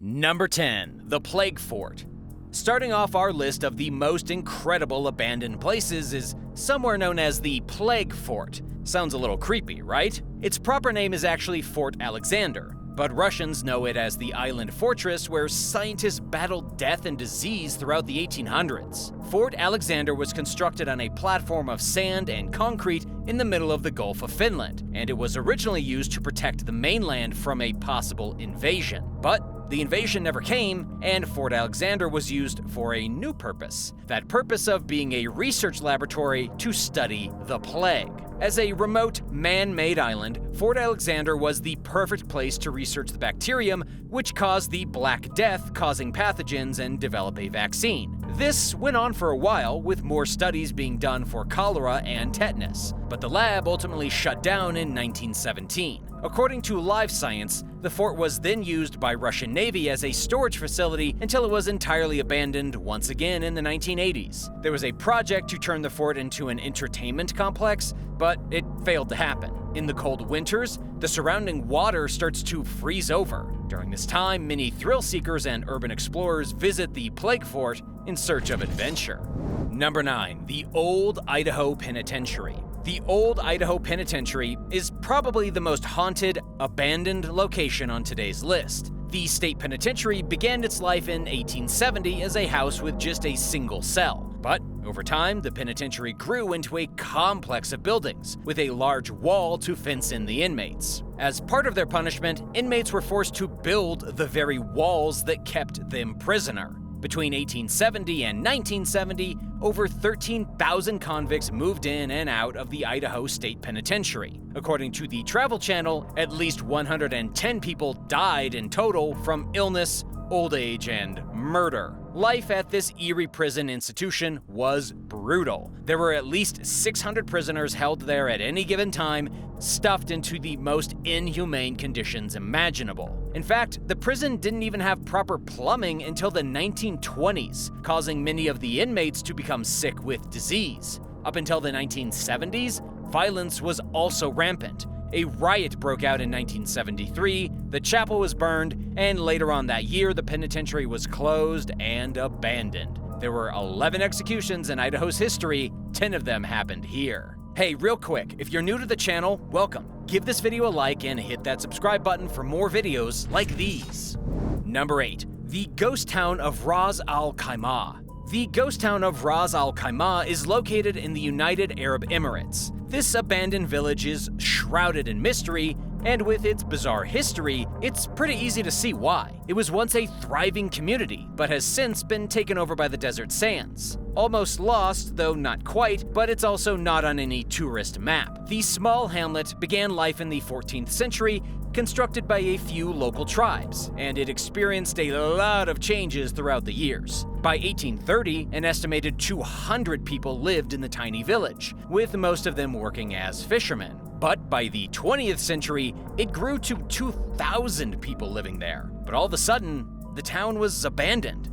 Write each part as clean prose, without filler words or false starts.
Number 10. The Plague Fort. Starting off our list of the most incredible abandoned places is somewhere known as the Plague Fort. Sounds a little creepy, right? Its proper name is actually Fort Alexander, but Russians know it as the island fortress where scientists battled death and disease throughout the 1800s. Fort Alexander was constructed on a platform of sand and concrete in the middle of the Gulf of Finland, and it was originally used to protect the mainland from a possible invasion. But the invasion never came, and Fort Alexander was used for a new purpose. That purpose of being a research laboratory to study the plague. As a remote, man-made island, Fort Alexander was the perfect place to research the bacterium which caused the Black Death, causing pathogens and develop a vaccine. This went on for a while, with more studies being done for cholera and tetanus, but the lab ultimately shut down in 1917. According to Live Science, the fort was then used by Russian Navy as a storage facility until it was entirely abandoned once again in the 1980s. There was a project to turn the fort into an entertainment complex, but it failed to happen. In the cold winters, the surrounding water starts to freeze over. During this time, many thrill seekers and urban explorers visit the Plague Fort in search of adventure. Number 9. The Old Idaho Penitentiary. The Old Idaho Penitentiary is probably the most haunted, abandoned location on today's list. The state penitentiary began its life in 1870 as a house with just a single cell. But over time, the penitentiary grew into a complex of buildings, with a large wall to fence in the inmates. As part of their punishment, inmates were forced to build the very walls that kept them prisoner. Between 1870 and 1970, over 13,000 convicts moved in and out of the Idaho State Penitentiary. According to the Travel Channel, at least 110 people died in total from illness, old age, and murder. Life at this eerie prison institution was brutal. There were at least 600 prisoners held there at any given time, stuffed into the most inhumane conditions imaginable. In fact, the prison didn't even have proper plumbing until the 1920s, causing many of the inmates to become sick with disease. Up until the 1970s, violence was also rampant. A riot broke out in 1973, the chapel was burned, and later on that year, the penitentiary was closed and abandoned. There were 11 executions in Idaho's history, 10 of them happened here. Hey, real quick, if you're new to the channel, welcome. Give this video a like and hit that subscribe button for more videos like these. Number 8. The Ghost Town of Ras AlKhaima. The ghost town of Ras AlKhaima is located in the United Arab Emirates. This abandoned village is shrouded in mystery, and with its bizarre history, it's pretty easy to see why. It was once a thriving community, but has since been taken over by the desert sands. Almost lost, though not quite, but it's also not on any tourist map. The small hamlet began life in the 14th century, constructed by a few local tribes, and it experienced a lot of changes throughout the years. By 1830, an estimated 200 people lived in the tiny village, with most of them working as fishermen. But by the 20th century, it grew to 2,000 people living there. But all of a sudden, the town was abandoned.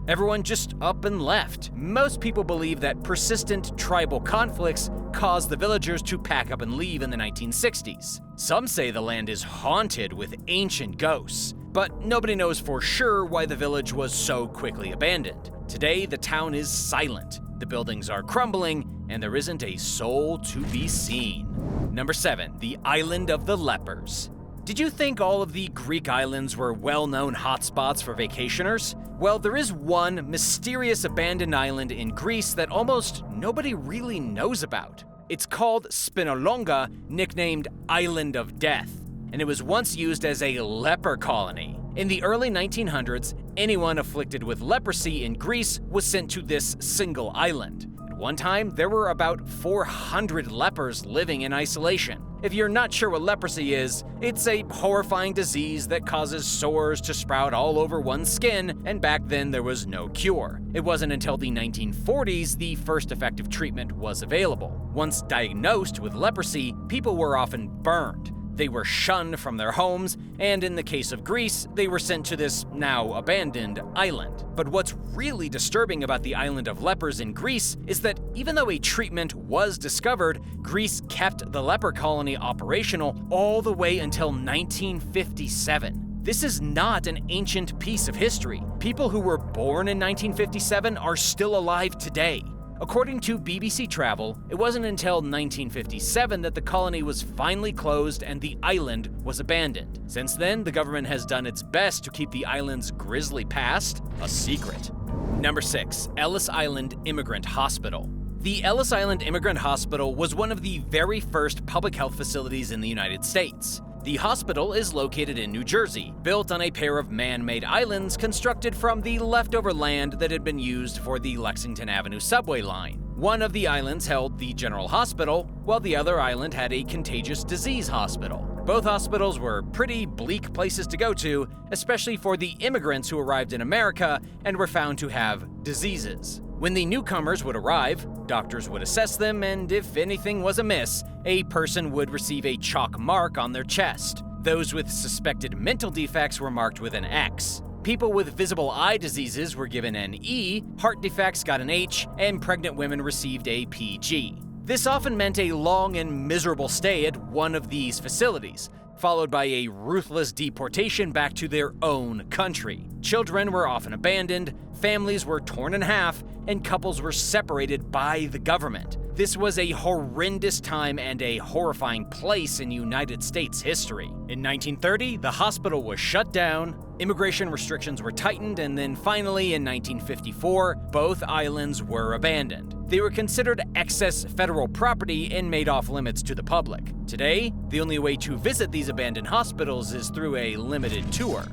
Everyone just up and left. Most people believe that persistent tribal conflicts caused the villagers to pack up and leave in the 1960s. Some say the land is haunted with ancient ghosts, but nobody knows for sure why the village was so quickly abandoned. Today, the town is silent. The buildings are crumbling, and there isn't a soul to be seen. Number 7. The Island of the Lepers. Did you think all of the Greek islands were well-known hotspots for vacationers? Well, there is one mysterious abandoned island in Greece that almost nobody really knows about. It's called Spinalonga, nicknamed Island of Death, and it was once used as a leper colony. In the early 1900s, anyone afflicted with leprosy in Greece was sent to this single island. At one time, there were about 400 lepers living in isolation. If you're not sure what leprosy is, it's a horrifying disease that causes sores to sprout all over one's skin, and back then there was no cure. It wasn't until the 1940s the first effective treatment was available. Once diagnosed with leprosy, people were often burned. They were shunned from their homes, and in the case of Greece, they were sent to this now abandoned island. But what's really disturbing about the island of lepers in Greece is that even though a treatment was discovered, Greece kept the leper colony operational all the way until 1957. This is not an ancient piece of history. People who were born in 1957 are still alive today. According to BBC Travel, it wasn't until 1957 that the colony was finally closed and the island was abandoned. Since then, the government has done its best to keep the island's grisly past a secret. Number 6. Ellis Island Immigrant Hospital. The Ellis Island Immigrant Hospital was one of the very first public health facilities in the United States. The hospital is located in New Jersey, built on a pair of man-made islands constructed from the leftover land that had been used for the Lexington Avenue subway line. One of the islands held the General Hospital, while the other island had a contagious disease hospital. Both hospitals were pretty bleak places to go to, especially for the immigrants who arrived in America and were found to have diseases. When the newcomers would arrive, doctors would assess them, and if anything was amiss, a person would receive a chalk mark on their chest. Those with suspected mental defects were marked with an X. People with visible eye diseases were given an E, heart defects got an H, and pregnant women received a PG. This often meant a long and miserable stay at one of these facilities, followed by a ruthless deportation back to their own country. Children were often abandoned, families were torn in half, and couples were separated by the government. This was a horrendous time and a horrifying place in United States history. In 1930, the hospital was shut down, immigration restrictions were tightened, and then finally in 1954, both islands were abandoned. They were considered excess federal property and made off limits to the public. Today, the only way to visit these abandoned hospitals is through a limited tour.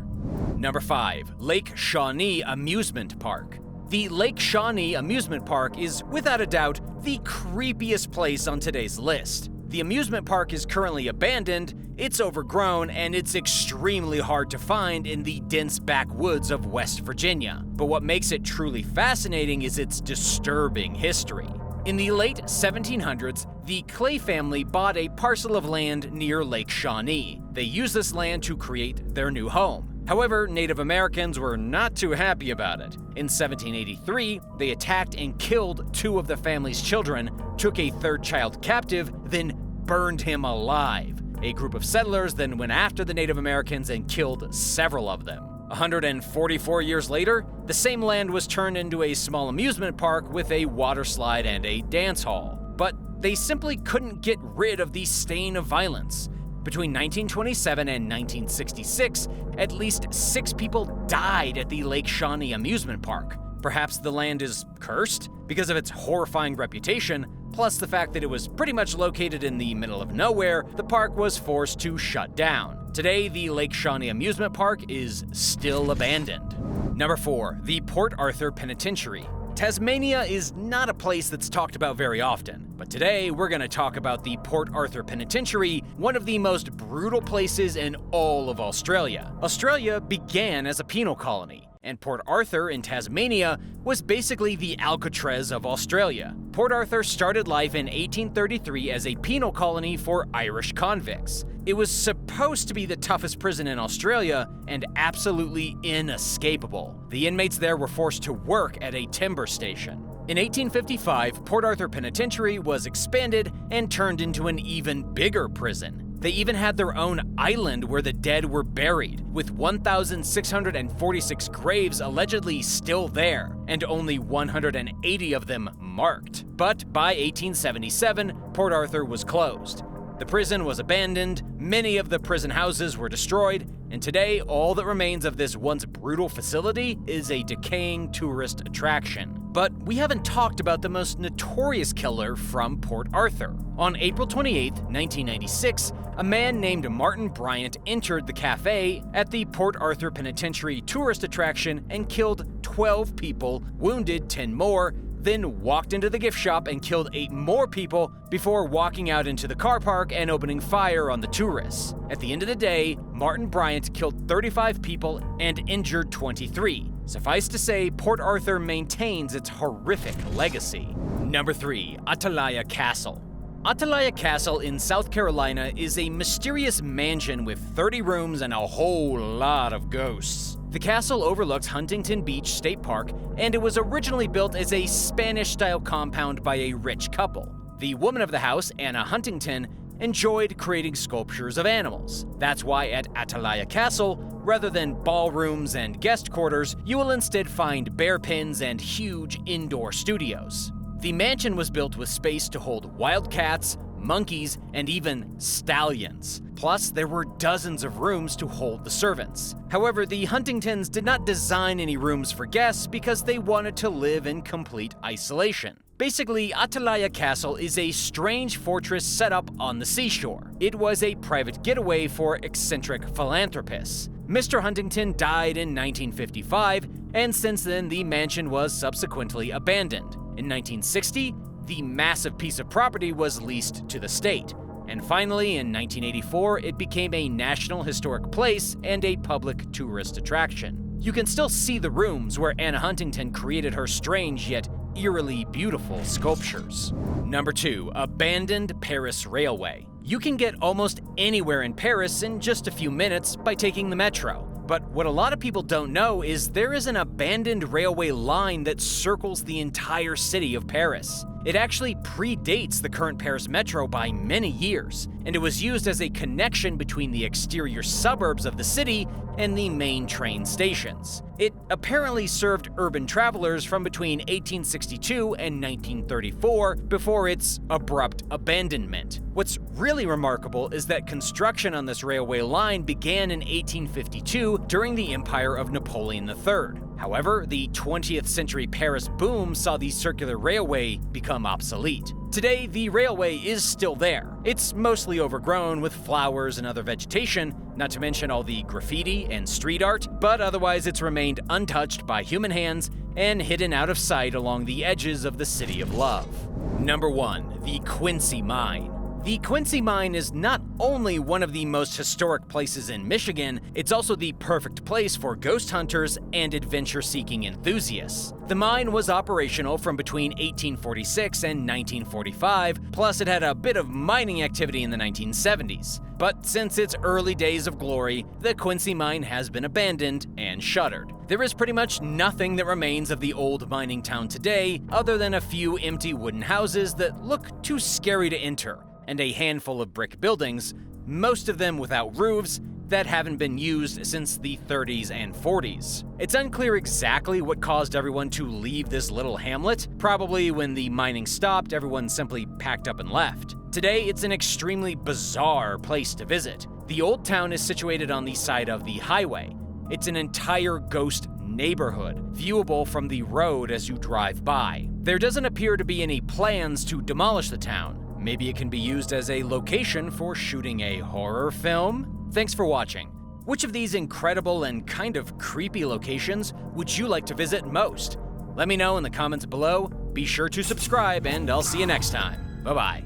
Number 5. Lake Shawnee Amusement Park. The Lake Shawnee Amusement Park is, without a doubt, the creepiest place on today's list. The amusement park is currently abandoned, it's overgrown, and it's extremely hard to find in the dense backwoods of West Virginia. But what makes it truly fascinating is its disturbing history. In the late 1700s, the Clay family bought a parcel of land near Lake Shawnee. They used this land to create their new home. However, Native Americans were not too happy about it. In 1783, they attacked and killed 2 of the family's children, took a 3rd child captive, then burned him alive. A group of settlers then went after the Native Americans and killed several of them. 144 years later, the same land was turned into a small amusement park with a water slide and a dance hall. But they simply couldn't get rid of the stain of violence. Between 1927 and 1966, at least 6 people died at the Lake Shawnee Amusement Park. Perhaps the land is cursed because of its horrifying reputation, plus the fact that it was pretty much located in the middle of nowhere. The park was forced to shut down. Today, the Lake Shawnee Amusement Park is still abandoned. Number 4. The Port Arthur Penitentiary. Tasmania is not a place that's talked about very often, but today we're going to talk about the Port Arthur Penitentiary, one of the most brutal places in all of Australia. Australia began as a penal colony, and Port Arthur in Tasmania was basically the Alcatraz of Australia. Port Arthur started life in 1833 as a penal colony for Irish convicts. It was supposed to be the toughest prison in Australia and absolutely inescapable. The inmates there were forced to work at a timber station. In 1855, Port Arthur Penitentiary was expanded and turned into an even bigger prison. They even had their own island where the dead were buried, with 1,646 graves allegedly still there, and only 180 of them marked. But by 1877, Port Arthur was closed. The prison was abandoned, many of the prison houses were destroyed, and today all that remains of this once brutal facility is a decaying tourist attraction. But we haven't talked about the most notorious killer from Port Arthur. On April 28, 1996, a man named Martin Bryant entered the cafe at the Port Arthur Penitentiary tourist attraction and killed 12 people, wounded 10 more, then walked into the gift shop and killed 8 more people before walking out into the car park and opening fire on the tourists. At the end of the day, Martin Bryant killed 35 people and injured 23. Suffice to say, Port Arthur maintains its horrific legacy. Number 3. Atalaya Castle. Atalaya Castle in South Carolina is a mysterious mansion with 30 rooms and a whole lot of ghosts. The castle overlooks Huntington Beach State Park, and it was originally built as a Spanish-style compound by a rich couple. The woman of the house, Anna Huntington, enjoyed creating sculptures of animals. That's why at Atalaya Castle, rather than ballrooms and guest quarters, you will instead find bear pens and huge indoor studios. The mansion was built with space to hold wildcats, monkeys, and even stallions. Plus, there were dozens of rooms to hold the servants. However, the Huntingtons did not design any rooms for guests because they wanted to live in complete isolation. Basically, Atalaya Castle is a strange fortress set up on the seashore. It was a private getaway for eccentric philanthropists. Mr. Huntington died in 1955, and since then the mansion was subsequently abandoned. In 1960, the massive piece of property was leased to the state. And finally, in 1984, it became a National Historic Place and a public tourist attraction. You can still see the rooms where Anna Huntington created her strange yet eerily beautiful sculptures. Number 2. Abandoned Paris Railway. You can get almost anywhere in Paris in just a few minutes by taking the metro. But what a lot of people don't know is there is an abandoned railway line that circles the entire city of Paris. It actually predates the current Paris Metro by many years, and it was used as a connection between the exterior suburbs of the city and the main train stations. It apparently served urban travelers from between 1862 and 1934 before its abrupt abandonment. What's really remarkable is that construction on this railway line began in 1852 during the empire of Napoleon III. However, the 20th century Paris boom saw the circular railway become obsolete. Today, the railway is still there. It's mostly overgrown with flowers and other vegetation, not to mention all the graffiti and street art, but otherwise it's remained untouched by human hands and hidden out of sight along the edges of the City of Love. Number 1. The Quincy Mine. The Quincy Mine is not only one of the most historic places in Michigan, it's also the perfect place for ghost hunters and adventure-seeking enthusiasts. The mine was operational from between 1846 and 1945, plus it had a bit of mining activity in the 1970s. But since its early days of glory, the Quincy Mine has been abandoned and shuttered. There is pretty much nothing that remains of the old mining town today, other than a few empty wooden houses that look too scary to enter, and a handful of brick buildings, most of them without roofs, that haven't been used since the 30s and 40s. It's unclear exactly what caused everyone to leave this little hamlet. Probably when the mining stopped, everyone simply packed up and left. Today, it's an extremely bizarre place to visit. The old town is situated on the side of the highway. It's an entire ghost neighborhood, viewable from the road as you drive by. There doesn't appear to be any plans to demolish the town. Maybe it can be used as a location for shooting a horror film? Thanks for watching. Which of these incredible and kind of creepy locations would you like to visit most? Let me know in the comments below. Be sure to subscribe, and I'll see you next time. Bye-bye.